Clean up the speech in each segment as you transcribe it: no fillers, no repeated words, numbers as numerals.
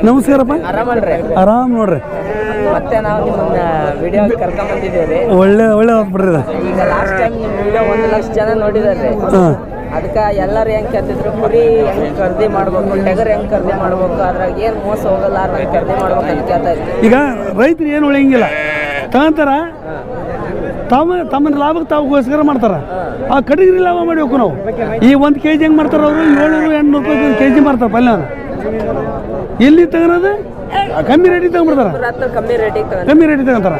ನಮಸ್ಕಾರಪ್ಪ. ಆರಾಮ್ ನೋಡ್ರಿ. ಮತ್ತೆ ನಾವು ನಿಮ್ಮನ್ನ ವಿಡಿಯೋ ಕರ್ಕೊಂಡ್ ಬಂದಿದ್ದೇವೆ. ಒಳ್ಳೆ ಬಿಡ್ರಿ. ಈಗ ಲಾಸ್ಟ್ ಟೈಮ್ ನಿಮ್ಮ ವಿಡಿಯೋ 1 ಲಕ್ಷ ಜನ ನೋಡಿದಾರೆ. ಅದಕ್ಕೆ ಎಲ್ಲರೂ ಹೆಂಗ್ ಕೇಳ್ತಿದ್ರು, ಕುರಿ ಹೆಂಗ್ ಖರೀದಿ ಮಾಡ್ಬೇಕು, ಟಗರ್ ಹೆಂಗ್ ಖರೀದಿ ಮಾಡ್ಬೇಕು, ಅದ್ರಾಗ ಏನ್ ಮೋಸ ಹೋಗಲ್ಲ ಖರೀದಿ ಮಾಡ್ಬೇಕು ಅಂತ ಕೇಳ್ತಾ ಇದ್ವಿ. ಈಗ ರೈತರು ಏನು ಉಳಿಯಂಗಿಲ್ಲ, ತಗೊಂತಾರ ತಮ್ಮ ಲಾಭಕ್ಕೆ ತಾವುಗೋಸ್ಕರ ಮಾಡ್ತಾರ. ಆ ಕಡಿಗ್ರಿ ಲಾಭ ಮಾಡಬೇಕು ನಾವು. ಈ 1 kg ಹೆಂಗೆ ಮಾಡ್ತಾರೆ ಅವರು 700-800 ರೂಪಾಯಿ kg ಮಾಡ್ತಾರೆ ಪಲ್ಯನ. ಎಲ್ಲಿ ತಗೊಳೋದು ಕಮ್ಮಿ ರೇಟಿಗೆ ತಗೊಂಡ್ಬಿಡ್ತಾರ, ಕಮ್ಮಿ ರೇಟಿಗೆ ತಗೊಂತಾರ.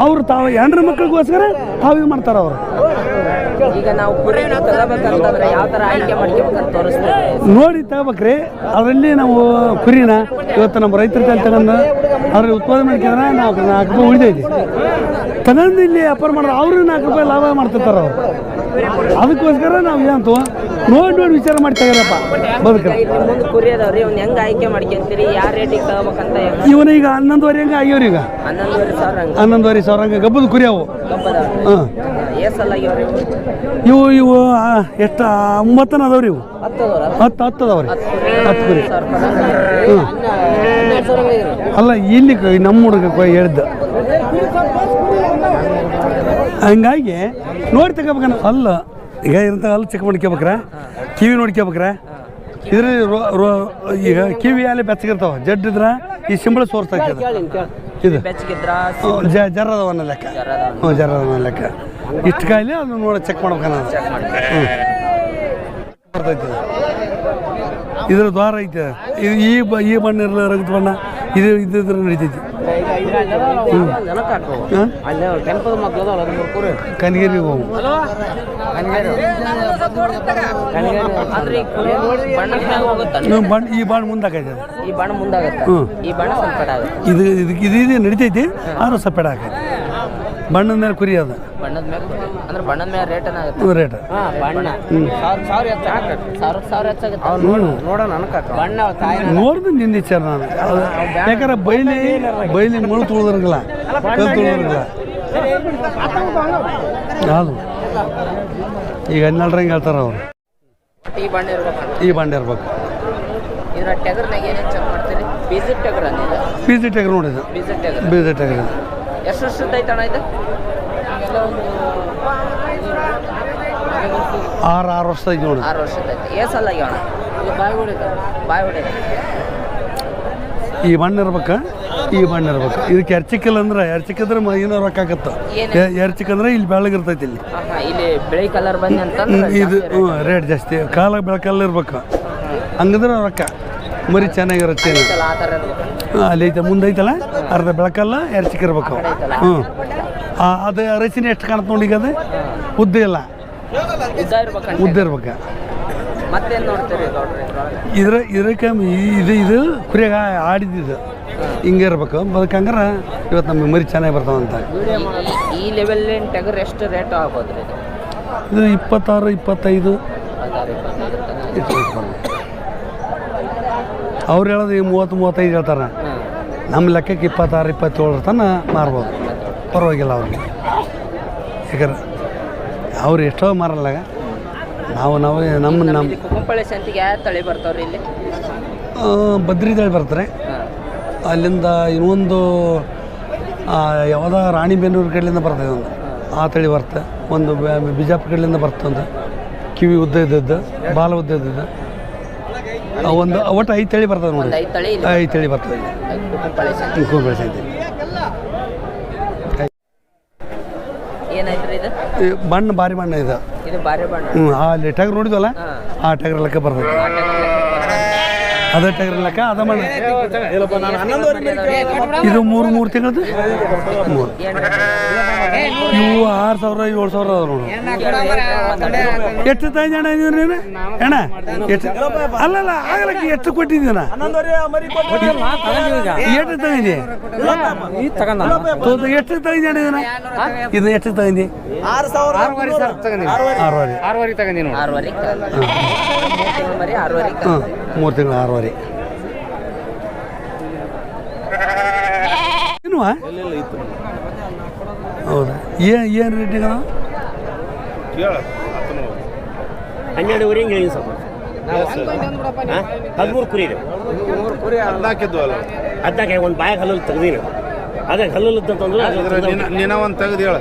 ಅವ್ರು ತಾವು ಹೆಂಡ್ರ ಮಕ್ಕಳಿಗೋಸ್ಕರ ತಾವು ಇದು ಮಾಡ್ತಾರ ಅವರು. ಈಗ ನಾವು ಕುರಿ ತಗೋಬೇಕಂತಂದ್ರೆ ಯಾವ ಥರ ಆಯ್ಕೆ ಮಾಡ್ಕೋಬೇಕಂತ ತೋರಿಸ್ತಾರೆ ನೋಡಿ ತಗೋಬೇಕ್ರಿ. ಅದರಲ್ಲಿ ನಾವು ಕುರಿನ ಇವತ್ತು ನಮ್ಮ ರೈತರ ಕೈಲಿ ತಗೊಂಡು ಅದ್ರಲ್ಲಿ ಉತ್ಪಾದನೆ ಮಾಡ್ಕೊಂಡ್ರೆ ನಾವು 4 ರೂಪಾಯಿ ಉಳಿದೈತಿ. ತಗೊಂಡು ಇಲ್ಲಿ ವ್ಯಾಪಾರ ಮಾಡಿದ್ರೆ ಅವರು 4 ರೂಪಾಯಿ ಲಾಭ ಮಾಡ್ತಿರ್ತಾರ ಅವರು. ಅದಕ್ಕೋಸ್ಕರ ನಾವು ಏನಂತ ನೋಡಿ ವಿಚಾರ ಮಾಡಿ ತಗೋರಪ್ಪ ಬದುಕ್ರಿ. ಮುಂದೆ ಕುರಿ ಅದಾವ್ರಿ, ಇವ್ನ ಹೆಂಗ್ ಆಯ್ಕೆ ಮಾಡ್ಕೊಂತೀರಿ, ಯಾವ ರೇಟಿಗೆ ತಗೋಬೇಕಂತ? ಇವನ ಈಗ 11,500 ಹಂಗೆ ಆಗ್ಯಾವ್ರಿ. ಈಗ 11,500 ಹಂಗೆ ಗಬ್ಬದ ಕುರಿ ಅವು. ಹಾಂ, ಇವು ಎಷ್ಟು 9 ಅದಾವ್ರಿ. ಇವು 10 ಅದಾವ್ರಿ. 10 ಕುರಿ. ಅಲ್ಲ ಇಲ್ಲಿ ನಮ್ಮ ಹುಡುಗ ಹೇಳಿದ್ದ. ಹಂಗಾಗಿ ನೋಡಿ ತಗೋಬೇಕನ್ನ. ಅಲ್ಲ ಈಗ ಇರಂತ ಅಲ್ಲಿ ಚೆಕ್ ಮಾಡ್ಕೋಬೇಕ್ರ, ಕಿವಿ ನೋಡ್ಕೋಬೇಕ್ರ. ಇದ್ರಲ್ಲಿ ಈಗ ಕಿವಿ ಅಲ್ಲಿ ಬೆಚ್ಚಗಿರ್ತಾವ, ಜಡ್ ಇದ್ರ ಈ ಸಿಂಬಳ ಸೋರ್ಸ್ತೈತಿ. ಇದು ಜರದವನ್ನ ಲೆಕ್ಕ. ಹ್ಞೂ, ಜರದವನ್ನ ಲೆಕ್ಕ. ಇಷ್ಟು ಕಾಯಿಲೆ ಅದನ್ನ ನೋಡಿ ಚೆಕ್ ಮಾಡ್ಬೇಕನ್ನ. ಬರ್ತೈತಿ. ಇದ್ರ ದ್ವಾರ ಐತೆ. ಇದು ಈ ಬಣ್ಣ ಇರಲ್ಲ, ರಗತ್ ಬಣ್ಣ ಇದ್ರ ನಡೀತೈತಿ. ಕನಗಿರಿ ಹೋಗು. ಈ ಬಾಣ ಮುಂದಾಕೈತೆ. ಇದು ನಡಿತೈತಿ, ಆದ್ರೂ ಸಪೇಡ ಆಕೈತಿ. ಬಣ್ಣದ ಮೇಲೆ ಕುರಿ ಅದ. ರೇಟ್ ನೋಡ್ದು ನಿಂದ ವಿಚಾರ ನಾನು. ಯಾಕಂದ್ರೆ ಬೈಲಿ ಮುಳು ತುಳಿದ್ರಂಗಿಲ್ಲ, ಕಲ್ ತುಳಿದ್ರಂಗಿಲ್ಲ. ಯಾವುದು ಈಗ 12 ರಂಗೆ ಹೇಳ್ತಾರ ಅವರು. ಈ ಬಾಂಡೆ ಇರ್ಬೇಕು. ಬೀಜ ಟಗರ್ ನೋಡಿದ. ಬೀಜ ಟಗರ್ ಎಷ್ಟು ವರ್ಷದ ಐತಣ್ಣ ಇದು? 6 ವರ್ಷ ಐತಿ ನೋಡಿ. 6 ವರ್ಷದ ಐತಿ. ಏಸಲ್ಲ ಆಗ್ಯಾವಣ ಬಾಯ್ ಹೊಡೆ. ಈ ಬಣ್ಣ ಇರ್ಬೇಕು, ಈ ಬಣ್ಣ ಇರ್ಬೇಕು. ಇದಕ್ಕೆ ಎರ್ಚಿಕಲ್ ಅಂದ್ರೆ ಎರ್ಚಿಕಿದ್ರೆ ಏನೋ ರೊಕ್ಕ ಆಗತ್ತೆ. ಎರ್ಚಿಕಂದ್ರೆ ಇಲ್ಲಿ ಬೆಳಗಿರ್ತೈತಿ. ಇಲ್ಲಿ ಬಿಳಿ ಕಲರ್ ಬಂದು ಅಂತ ಇದು ರೇಟ್ ಜಾಸ್ತಿ. ಕಾಲ ಬೆಳಕಲ್ಲ ಇರ್ಬೇಕು, ಹಂಗಂದ್ರೆ ರೊಕ್ಕ. ಮರಿ ಚೆನ್ನಾಗಿರುತ್ತೆ. ಅಲ್ಲಿ ಐತೆ, ಮುಂದೆ ಐತಲ್ಲ ಅರ್ಧ ಬೆಳಕಲ್ಲ, ಎರ್ಚಿಕಿರ್ಬೇಕು. ಹ್ಞೂ, ಅದು ರಚಿನ ಎಷ್ಟು ಕಾಣುತ್ತೆ ನೋಡಿ. ಈಗ ಅದು ಉದ್ದ ಇಲ್ಲ, ಉದ್ದ ಇರ್ಬೇಕು. ಇದಕ್ಕೆ ಇದು ಕುರಿಯಾಗ ಆಡಿದ್ದು ಹಿಂಗೆ ಇರ್ಬೇಕು. ಬದುಕಂಗಾರ ಇವತ್ತು ನಮಗೆ ಮರಿ ಚೆನ್ನಾಗಿ ಬರ್ತಾವಂತ. ಈ ಲೆವೆಲ್ ಟಗರ್ ಎಷ್ಟು ರೇಟ್ ಆಗ್ಬೋದು? ಇದು 26, 25. ಅವ್ರು ಹೇಳೋದು 30, 35 ಹೇಳ್ತಾರೆ. ನಮ್ಮ ಲೆಕ್ಕಕ್ಕೆ 26, 27 ತನಕ ಮಾರ್ಬೋದು, ಪರವಾಗಿಲ್ಲ ಅವ್ರಿಗೆ. ಯಾಕಂದ್ರೆ ಅವ್ರು ಎಷ್ಟೋ ಮಾರಲ್ಲ. ನಾವು ನಮ್ಮ ಕುಂಪಳೆ ಸಂತಿಗೆ ಯಾವ ತಳಿ ಬರ್ತಾವ್ರಿ ಇಲ್ಲಿ? ಬದ್ರಿ ತಳಿ ಬರ್ತಾರೆ. ಅಲ್ಲಿಂದ ಇನ್ನೊಂದು ಯಾವುದೋ ರಾಣಿಬೆನ್ನೂರು ಕಡೆಯಿಂದ ಬರ್ತದೆ ಒಂದು, ಆ ತಳಿ ಬರ್ತದೆ. ಒಂದು ಬಿಜಾಪುರ ಕಡೆಯಿಂದ ಬರ್ತದೆ. ಕಿವಿ ಉದ್ದ ಇದ್ದದ್ದು, ಬಾಲ ಉದ್ದ ಇದ್ದದ್ದು. ಒಂದು ಒಟ್ಟು 5 ತಳಿ ಬರ್ತದೆ ನೋಡಿ. 5 ತಳಿ ಬರ್ತದೆ ಕುಂಪಳೆ ಸಂತಿ. ಬಣ್ಣ ಭಾರಿ ಬಣ್ಣ ಇದು. ಹ್ಞೂ, ಅಲ್ಲಿ ಟಗರ್ ನೋಡಿದ್ವಲ್ಲ, ಆ ಟಗರ್ ಲೆಕ್ಕ ಬರ್ತದೆ. ಅದೇ ಟಗರ್ ಲೆಕ್ಕ, ಅದ ಮಣ್ಣು. ಇದು 3 ತಿಂಗಳದ್ದು. ಇವು 6,000, 7,000 ಅದ ನೋಡು. ಎಷ್ಟು ತಂದೆ ಅಣ್ಣ ನೀನು? ಅಣ್ಣ ಎಷ್ಟು? ಅಲ್ಲಲ್ಲ, ಆಗಲಕ್ಕೆ ಎಷ್ಟು ಕೊಟ್ಟಿದ್ದೀನ? ಎಷ್ಟು ತಗೊಂಡಿ? ಎಷ್ಟು ತಗೊಂಡಿ ಅಣ್ಣ ಇದನ್ನ? ಇದು ಎಷ್ಟು ತಗೊಂಡಿ? 6,000 ತಗೊಂಡಿ. 3 ತಿಂಗಳು 6,000. ಇನ್ನು ಹೌದಾ? ಏನು ರೇಟಿಗೆ? 12.5 ಹೇಳಿ ಸ್ವಲ್ಪ. 13 ಕುರಿ ಇದೆ. 14 ಇದ್ವು ಅಲ್ಲ ಅದಕ್ಕೆ ಒಂದು ಬಾಯಾಗ ಹಲ್ಲಲ್ಲಿ ತೆಗ್ದೀನಿ. ಅದೇ ಹಲ್ಲಲ್ಲಂತಂದ್ರೆ ನಿನ್ನ ಒಂದು ತೆಗ್ದು ಹೇಳು.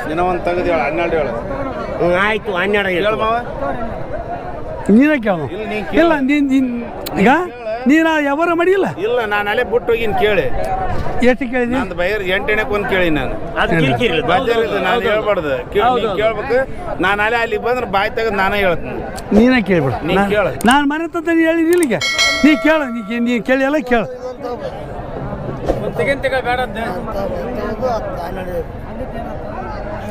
ನಿನ್ನ ಒಂದು ತೆಗ್ದು ಹೇಳು. 12 ಹೇಳು. ಆಯ್ತು 12 ಹೇಳು ಮಾವ. ನೀನೇ ಕೇಳು. ಇಲ್ಲ ನೀ ಇಲ್ಲ ನೀನು ಈಗ ನೀನು ಯಾವಾರ ಮಾಡಿಲ್ಲ. ಇಲ್ಲ ನಾನು ಅಲ್ಲೇ ಬಿಟ್ಟು ಹೋಗಿನ್ ಕೇಳಿ. ಎಷ್ಟು ಕೇಳಿದಿ? ನಂದು ಬೈರ್ 8 ಎಣ್ಣೆಗೆ ಒಂದು ಕೇಳಿ ನಾನು. ಅದು ಕಿರಿಕಿರಿ ಇಲ್ಲ. ಬಾಜಾರಿಲ್ಲ ನಾನು ಹೇಳ್ಬಾರ್ದು. ಕೇಳ್ಬೇಕು. ನಾನು ಅಲ್ಲಿ ಬಂದ್ರೆ ಬಾಯಿ ತೆಗೆದು ನಾನೇ ಹೇಳ್ತೀನಿ. ನೀನೇ ಕೇಳ್ಬಿಡು. ನೀ ಕೇಳು. ನಾನು ಮನೆ ತಂತ ಹೇಳಿದ ಇಲ್ಲಿಗೆ ನೀ ಕೇಳು. ನೀ ಕೇಳಿ ಎಲ್ಲ ಕೇಳು.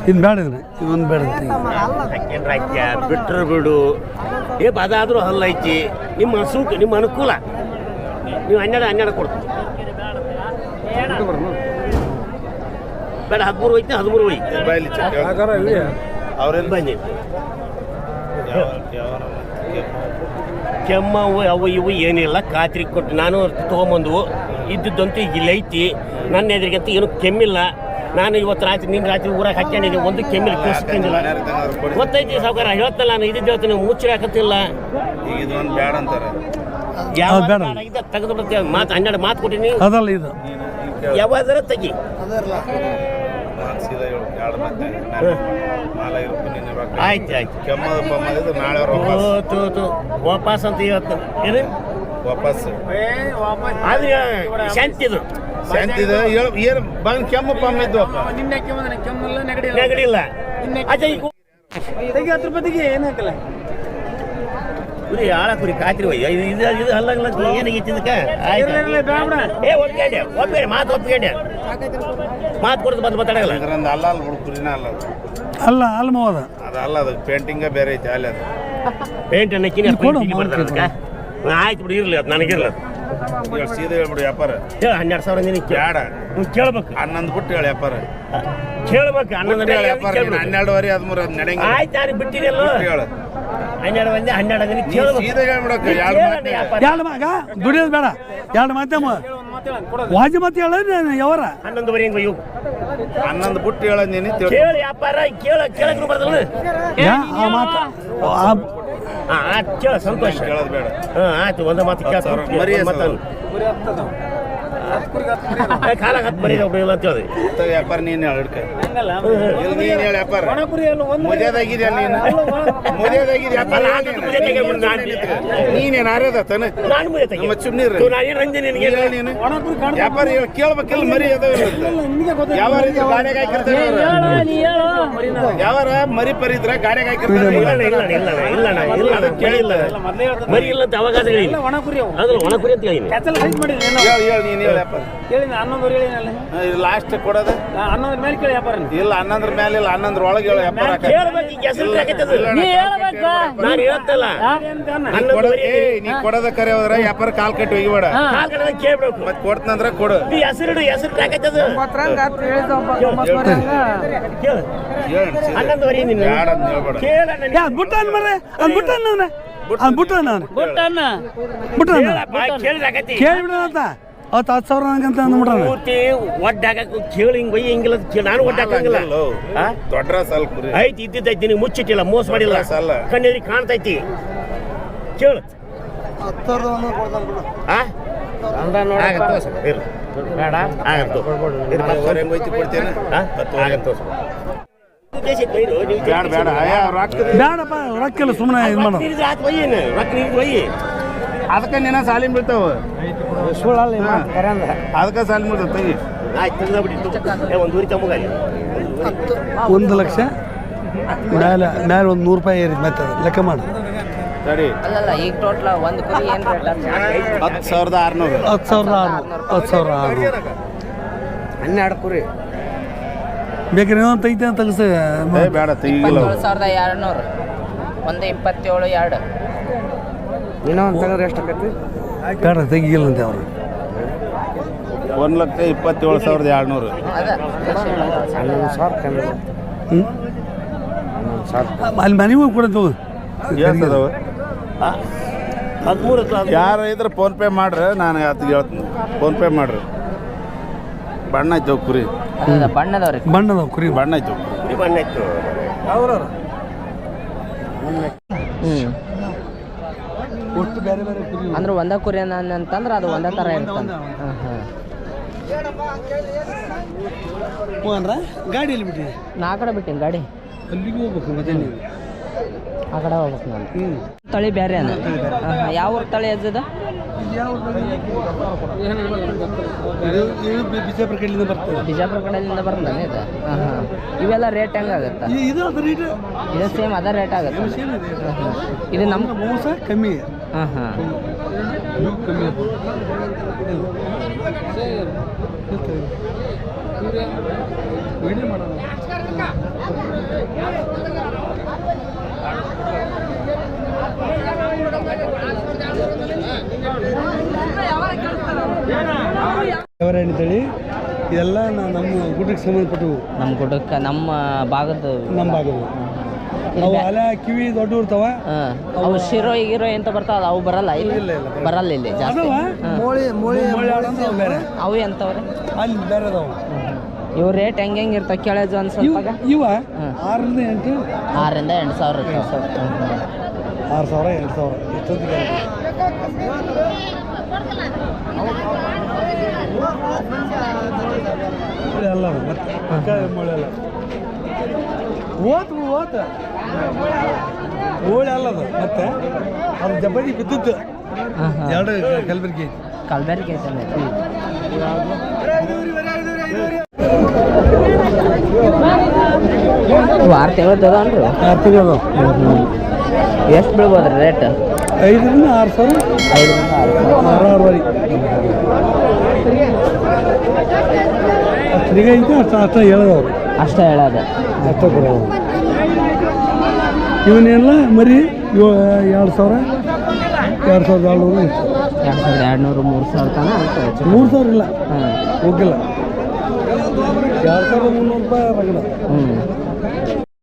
ಇನ್ನು ಬೇಡ ಇವೊಂದು ಬೇಡ. ಬಿಟ್ರು ಬಿಡು. ಅದಾದ್ರೂ ಹಲ್ಲು ಐತಿ. ನಿಮ್ಮ ಹಸುಕ್ಕೆ ನಿಮ್ಮ ಅನುಕೂಲ. ನೀವು 12 ಕೊಡ್ತೀವಿ. ಬೇಡ 13 ಐತಿ 13 ಐತಿ. ಬಾಯಲ್ಲಿ ಅವ್ರೆಲ್ಲ ಬನ್ನಿ. ಕೆಮ್ಮವು ಅವು ಇವು ಏನಿಲ್ಲ. ಖಾತ್ರಿ ಕೊಟ್ಟು ನಾನು ತೊಗೊಂಬಂದವು ಇದ್ದಿದ್ದಂತೂ ಈಗ ಇಲ್ಲಿ ಐತಿ. ನನ್ನ ಎದುರಿಗಂತೂ ಏನು ಕೆಮ್ಮಿಲ್ಲ. ನಾನು ಇವತ್ತು ರಾತ್ರಿ ನಿನ್ನ ರಾತ್ರಿ ಊರಾಗ ಹಾಕ್ಕೊಂಡಿದ್ದೀನಿ. ಒಂದು ಕೆಮ್ಮಿಲ್ಲ ಕೇಳಿಸ್ಕೊಂಡಿಲ್ಲ. ಗೊತ್ತೈತಿ ಸಾವುಕಾರ ಹೇಳ್ತಲ್ಲ. ನಾನು ಇದ್ದು ಹೇಳ್ತೀನಿ ಮುಚ್ಚಿ ಹಾಕತ್ತಿಲ್ಲ. ಈಗ ಇದೊಂದು ಬೇಡ ಅಂತಾರೆ. ಯಾವ ತೆಗೆದು ಬಿಡ್ತೇವೆ. ಮಾತು 12 ಮಾತು ಕೊಟ್ಟಿನಿ. ಅದಲ್ಲ ಇದು ಯಾವಾಗಾರ ತೆಗಿ. ಆಯ್ತು ಆಯ್ತು. ಕೆಮ್ಮದು ಪಮ್ಮದು ನಾಳೆ ವಾಪಸ್ ಅಂತ ಇವತ್ತು ಏನು ವಾಪಸ್ ಆದ್ರೆ ಶಾಂತಿದು ಶಾಂತಿದು ಏನು ಬಂದು ಕೆಮ್ಮು ಪಮ್ಮ ಇದ್ವು. ನೆಗಡಿ ಇಲ್ಲ. ಅಜ್ಜ ಈಗ 10 ರೂಪಾಯಿಗೆ ಏನು ಹಾಕಲ್ಲ. ಕುರಿ ಆಳ ಕುರಿ ಕಾತ್ರಿ ಒಯ್ಯ ಇದು ಹಲ್ಲಲ್ಲ ಏನಾಗಿತ್ತು ಇದಕ್ಕೆ. ಒಪ್ಪಿಗೆ ಮಾತು ಒಪ್ಪಿಗೆ ಮಾತು ಕೊಡೋದು ಬಂದು ಮಾತಾಡಲ್ಲ. ಇದರಿಂದ ಅಲ್ಲ ಅಲ್ಲ ಬಿಡು ಕುರಿನ ಅಲ್ಲ ಅದು. ಅಲ್ಲ ಅಲ್ಲ ಮೋದ ಅದಲ್ಲ ಅದು ಪೇಂಟಿಂಗ ಬೇರೆ ಐತೆ ಅಲ್ಲಿ ಅದು ಪೇಂಟ್ ಅನ್ನಕ್ಕಿನ ಆಯ್ತು ಬಿಡು. ಇರಲಿ ಅದು ನನಗಿರಲ್ಲ. ಸೀದಾ ಹೇಳ್ಬಿಡು ವ್ಯಾಪಾರ. ಹೇಳ 12,000 ನೀನು ಬೇಡ ಕೇಳ್ಬೇಕು. 11 ಬಿಟ್ಟು ಹೇಳಿ ವ್ಯಾಪಾರ. ಕೇಳ್ಬೇಕು 11 ವ್ಯಾಪಾರ 12ವರೆ 13 ಅದು ನಡೆಯಂಗ. ಆಯ್ತು ನಾನು ಬಿಟ್ಟಿರಲ್ಲ. ಹೇಳು 12 ಬಂದೆ 12 ಕೇಳ್ಬೇಕು. ಸೀದಾ ಹೇಳ್ಬಿಡಕ್ಕೆ ಎರಡು ಮಗ ದುಡಿಯೋದು ಬೇಡ. ಎರಡು ಮಾತೆ ವಾಜಿ ಮತ್ತೆ ಹೇಳ ಯಾವಾರ 11 ಇವು 11 ಬಿಟ್ಟು ಹೇಳೋದು ನೀನು ಕೇಳಿ ವ್ಯಾಪಾರ ಕೇಳಕ್ಕೆ ಬರ್ತಲ್ಲ. ಆ ಮಾತು ಆಯ್ತು ಕೇಳ ಸಂತೋಷ. ಕೇಳೋದು ಬೇಡ. ಆಯ್ತು ಒಂದು ಮಾತು ಮರಿ ಕಾಲಾಗ ಹತ್ತು ಮರಿ ಇಲ್ಲ ಅಂತ ಹೇಳಿ ವ್ಯಾಪಾರ ನೀನು ಹೇಳಿ ಹಿಡ್ಕ. ನೀನು ಹೇಳಿ ವ್ಯಾಪಾರ ಮುದಿಯೋದಾಗಿದೆ ನೀನು ಮುದಿಯೋದಾಗಿದೆ ವ್ಯಾಪಾರ. ನೀನೇನು ಆರ್ಯದ ತಾನೆ ನಾನು ಮುಗಿಯ ತೆಗಿ. ಸುಮ್ಮನೆ ನಾನೇನು ಅಂದೆ ನಿನಗೆ. ನೀನು ವ್ಯಾಪಾರ ಹೇಳಿ ಕೇಳ್ಬೇಕಿಲ್ಲ. ಮರಿ ಅದಾವ ಯಾವ ರೀತಿ ಗಾಡಿಯಾಗ ಹಾಕಿರ್ತಾರೆ ಯಾವಾರ ಮರಿ ಪರಿದ್ರ ಗಾಡಿಯಾಗ ಹಾಕಿರ್ತಾರೆ. ಇಲ್ಲ ಕೇಳಿಲ್ಲ ಮರಿ ಇಲ್ಲ ಅಂತ ಅವಾಗ ಅದ್ರಲ್ಲಿ ಒಣ ಕುರಿ ಅಂತ ಹೇಳಿ ಹೇಳಿ ನೀನು ಹೇಳಿ ವ್ಯಾಪಾರ. ಲಾಸ್ಟ್ ಕೊಡೋದು 11 ಮೇಲೆ ಕೇಳಿ ವ್ಯಾಪಾರ. ಇಲ್ಲ 11 ಮೇಲೆ ಇಲ್ಲ 11 ಒಳಗೆ ಹೇಳು ವ್ಯಾಪಾರ. ನಾನು ಹೇಳ್ತಲ್ಲ ನೀ ಕೊಡೋದ ಕರೆ ಹೋದ್ರ ವ್ಯಾಪಾರ ಕಾಲ್ ಕಟ್ಟಿ ಹೋಗಿಬೇಡ. ಕೇಳ್ಬೇಕು. ಮತ್ತೆ ಕೊಡ್ತಂದ್ರ ಕೊಡು. ಹೆಸರು ಹಾಕತ್ತದ 11 ನಿನ್ನ ಯಾ ಬುಟ್ಟನ್ ಮರೆ ಅದು ಬುಟ್ಟನ್ ನಾನು ಬುಟ್ಟನ್ ನಾನು ಕೇಳಿಬಿಡೋಣ ಅವತ್ತು 10,000 ನಂಗಂತ ಅಂದ್ಬಿಟ್ರ. ಒಡ್ಡಾಕ ಕೇಳಿ ಹಿಂಗೆ ಬೈ ಹಿಂಗಿಲ್ಲ. ನಾನು ಒಡ್ಡಾಕಂಗಿಲ್ಲ. ದೊಡ್ಡ ಸಾಲ್ ಕುರಿ ಐತಿ ಇದ್ದಿದ್ದೈತಿ. ನೀವು ಮುಚ್ಚಿಟ್ಟಿಲ್ಲ ಮೋಸ ಮಾಡಿಲ್ಲ. ಸಾಲ ಕಣ್ಣೀರಿಗೆ ಕಾಣ್ತೈತಿ. ಕೇಳು ಬೇಡಪ್ಪ ರೊಕ್ಕಿಲ್ಲ ಸುಮ್ಮನೆ ಇದು ಮಾಡೋದು. ಅದಕ್ಕೆ ನಿನ್ನ ಸಾಲಿನ ಬೀಳ್ತಾವ. ಅದಕ್ಕೆ ಸಾಲಿನ ಬೀಳ್ತಾವ ತೆಗಿ. ಆಯ್ತು ಒಂದು ಊರಿ ತಮ್ಮ 1 ಲಕ್ಷ ಮೇಲೆ ಒಂದು 100 ರೂಪಾಯಿ ಏರಿದ್ ಮತ್ತೆ ಲೆಕ್ಕ ಮಾಡಿ ಸರಿ. ಅಲ್ಲಲ್ಲ ಈಗ ಟೋಟಲ್ ಒಂದು ಕುರಿ ಏನು ರೇಟ್? 10,600. 10,600 12 ಕುರಿ ಬೇಕಾದ್ರೆ ಇನ್ನೊಂದು ತೆಗಿತೆ ಅಂತ ತೆಗಿಸ ಬೇಡ ತೆಗಿಲ್ಲ. 27,200 ಒಂದು 27,200 ಇನ್ನೊಂದು ತೆಗೆದ್ರೆ ಎಷ್ಟು ಆಕೈತಿ? ಬೇಡ ತೆಗಿಲ್ಲ ಅಂತೆ ಅವರು. 1,27,200. ಅಲ್ಲಿ ಮನೆಗೂ ಕೊಡೋದು 13 ಯಾರು ಇದ್ರೆ ಫೋನ್ ಪೇ ಮಾಡ್ರಿ. ನಾನು ಅದಕ್ಕೆ ಹೇಳ್ತೀನಿ ಫೋನ್ ಪೇ ಮಾಡ್ರಿ. ಬಣ್ಣ ಆಯ್ತು ಕುರಿ ಬಣ್ಣದವ್ರಿ ಬಣ್ಣದ ಕುರಿ ಬಣ್ಣ ಆಯ್ತು ಬಣ್ಣ ಇತ್ತು. ಅಂದ್ರೆ ಒಂದೇ ಕುರಿ ಅಂತಂದ್ರೆ ಅದು ಒಂದೇ ಥರ ಇರ್ತದೆ. ಹಾಂ ಹಾಂ. ಹೋಗನ್ರ ಗಾಡಿಯಲ್ಲಿ ಬಿಟ್ಟು ನಾ ಆ ಕಡೆ ಬಿಟ್ಟಿನಿ ಗಾಡಿ, ಅಲ್ಲಿಗೆ ಹೋಗ್ಬೇಕು ಮತ್ತೆ ನೀವು. ಆ ಕಡೆ ಹೋಗ್ಬೇಕು ನಾನು. ತಳಿ ಬೇರೆ ಅನ್ನ. ಯಾವ ಊರು ತಳಿ ಅಜ್ಜದ? ಬಿಜಾಪುರ ಕಡೆಯಿಂದ ಬರ್ತದೆ. ಬಿಜಾಪುರ ಕಡೆಯಿಂದ ಬರ್ತದೆ ಇದು. ಹಾಂ ಹಾಂ. ಇವೆಲ್ಲ ರೇಟ್ ಹೆಂಗಾಗುತ್ತೆ? ಇದು ಅದ ರೇಟ್ ಇದು ಸೇಮ್ ಅದೇ ರೇಟ್ ಆಗುತ್ತೆ. ಇದು ನಮ್ಮ ಮೋಸ ಕಮ್ಮಿ. ಹಾಂ ಹಾಂ. ಕಮ್ಮಿ ವಿಡಿಯೋ ಮಾಡೋಣ. ಅಂತೇಳಿ ಇದೆಲ್ಲ ನಮ್ಮ ಗುಡ್ಡಕ್ಕೆ ಸಂಬಂಧಪಟ್ಟವು. ನಮ್ಮ ಗುಡ್ಡಕ್ಕೆ ನಮ್ಮ ಭಾಗದ ಅವು ಅಲೆ ಕಿವಿ ದೊಡ್ಡ ಇರ್ತಾವ. ಅವು ಶಿರೋ ಗಿರೋ ಎಂತ ಬರ್ತಾವ ಅವು ಬರಲ್ಲ ಇಲ್ಲಿ? ಬರಲ್ಲ ಇಲ್ಲಿ ಜಾಸ್ತಿ. ಬೇರೆ ಅವು ಎಂತವ್ರೆ ಅಲ್ಲಿ ಬೇರೆ ಅದಾವ. ಇವು ರೇಟ್ ಹೆಂಗೆ ಇರ್ತಾವ ಕೇಳೋದು ಒಂದು ಸ್ವಲ್ಪ? ಇವ 6ರಿಂದ 8. 6ರಿಂದ 8,000 ಇರ್ತಾವ. 6,000 8,000 ಎಷ್ಟೊತ್ತಿಗೆ ಅಲ್ಲ ಮತ್ತೆ ಮೊಳೆ ಅಲ್ಲ ಓತ್ ಓಳೆ ಅಲ್ಲದು ಮತ್ತೆ ಅದು ಜಬ್ಬಡಿ ಬಿದ್ದದ್ದು. 2 ಕಲ್ಬೆರ್ಗೆ ಐತೆ. ಆರು ತಿಂಗಳದನ್ರಿ? 6 ತಿಂಗಳು. ಎಷ್ಟು ಬೀಳ್ಬೋದ್ರಿ ರೇಟ್? 5ರಿಂದ 6,000. 5ರಿಂದ 6,000. ಅಷ್ಟಿಗೆ ಐತೆ ಅಷ್ಟು ಹೇಳೋದವ್ರು. ಅಷ್ಟೇ ಹೇಳೋದು. ಅಷ್ಟೇ ಕೊಡೋದು. ಇವನ್ನೆಲ್ಲ ಮರಿ 2,000 2,200 ಇತ್ತು. 2,200 3,000 ತನಕ 3,000 ಇಲ್ಲ. ಹಾಂ ಹೋಗಿಲ್ಲ. 2,300 ರೂಪಾಯಿ ರಗಡ. ಹ್ಞೂ